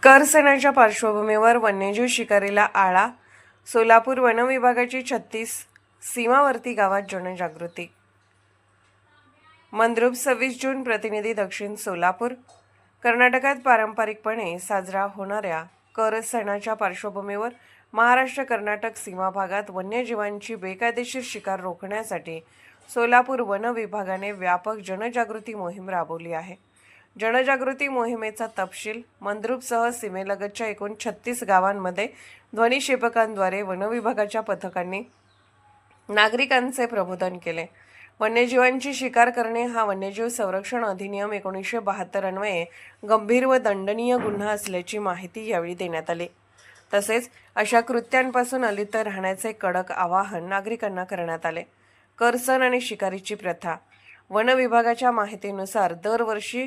कर सणाच्या पार्श्वभूमीवर वन्यजीव शिकारीला आळा. सोलापूर वन विभागाची 36 सीमावर्ती गावात जनजागृती. मंद्रुप 26 जून. प्रतिनिधी दक्षिण सोलापूर. कर्नाटकात पारंपरिकपणे साजरा होणाऱ्या कर सणाच्या पार्श्वभूमीवर महाराष्ट्र कर्नाटक सीमा भागात वन्यजीवांची बेकायदेशीर शिकार रोखण्यासाठी सोलापूर वन विभागाने व्यापक जनजागृती मोहीम राबवली आहे. जनजागृती मोहिमेचा तपशील. मंद्रुपसह सीमेलगतच्या एकूण 36 गावांमध्ये ध्वनिक्षेपकांद्वारे वन विभागाच्या पथकांनी नागरिकांचे प्रबोधन केले. वन्यजीवांची शिकार करणे हा वन्यजीव संरक्षण अधिनियम 1972 अन्वये गंभीर व दंडनीय गुन्हा असल्याची माहिती यावेळी देण्यात आली. तसेच अशा कृत्यांपासून अलिप्त राहण्याचे कडक आवाहन नागरिकांना करण्यात आले. कर सण आणि शिकारीची प्रथा. वन विभागाच्या माहितीनुसार दरवर्षी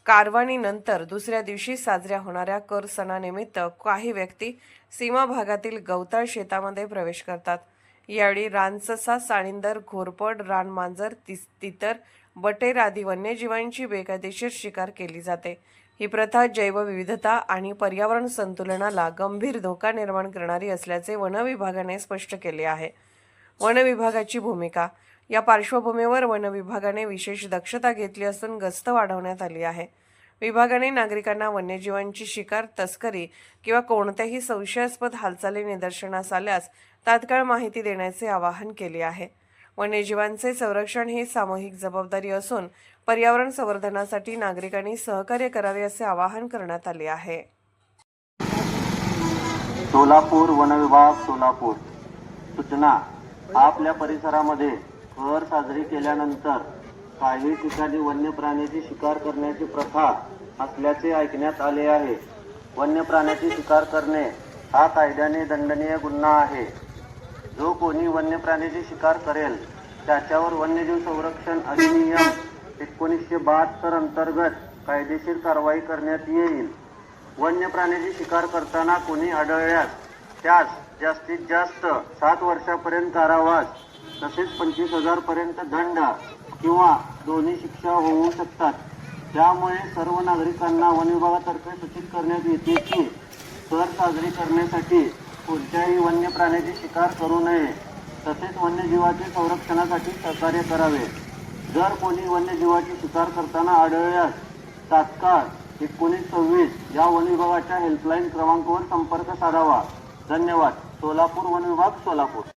कारवानीनंतर दुसऱ्या दिवशी साजऱ्या होणाऱ्या कर सणानिमित्त काही व्यक्ती सीमा भागातील गवताळ शेतामध्ये प्रवेश करतात. यावेळी रानससा, साळींदर, घोरपड, रानमांजर, तितर, बटेर आदी वन्यजीवांची बेकायदेशीर शिकार केली जाते. ही प्रथा जैवविविधता आणि पर्यावरण संतुलनाला गंभीर धोका निर्माण करणारी असल्याचे वन विभागाने स्पष्ट केले आहे. वन विभागाची भूमिका. या पार्श्वभूमीवर वन विभागाने विशेष दक्षता घेतली असून गस्त वाढवण्यात आली आहे. विभागाने नागरिकांना वन्यजीवांची शिकार, तस्करी किंवा कोणत्याही संशयास्पद हालचाली निदर्शनास आल्यास तात्काळ माहिती देण्याचे आवाहन केले आहे. वन्यजीवांचे संरक्षण ही सामूहिक जबाबदारी असून पर्यावरण संवर्धनासाठी नागरिकांनी सहकार्य करावे असे आवाहन करण्यात आले आहे. सोलापूर वन विभाग सोलापूर. सूचना. आपल्या परिसरामध्ये कर साजरी केल्यानंतर काही ठिकाणी वन्य प्राण्याची शिकार करण्याची प्रथा असल्याचे ऐकण्यात आले आहे. वन्य प्राण्याची शिकार करणे हा कायद्याने दंडनीय गुन्हा आहे. जो कोणी वन्य प्राण्याची शिकार करेल त्याच्यावर वन्यजीव संरक्षण अधिनियम 1972 अंतर्गत कायदेशीर कारवाई करण्यात येईल. वन्य प्राण्याची शिकार करताना कोणी आढळल्यास त्यास जास्तीत जास्त 7 वर्षापर्यंत कारावास तसेच 25,000 पर्यंत दंड किंवा दोन्ही शिक्षा होऊ शकतात. त्यामुळे सर्व नागरिकांना वन विभागातर्फे सूचित करण्यात येते की कर साजरी करण्यासाठी कोणत्याही वन्य प्राण्याची शिकार करू नये, तसेच वन्यजीवाच्या संरक्षणासाठी सहकार्य करावे. जर कोणी वन्यजीवाची शिकार करताना आढळल्यास तात्काळ 1926 या वन विभागाच्या हेल्पलाईन क्रमांकावर संपर्क साधावा. धन्यवाद. सोलापूर वन विभाग सोलापूर.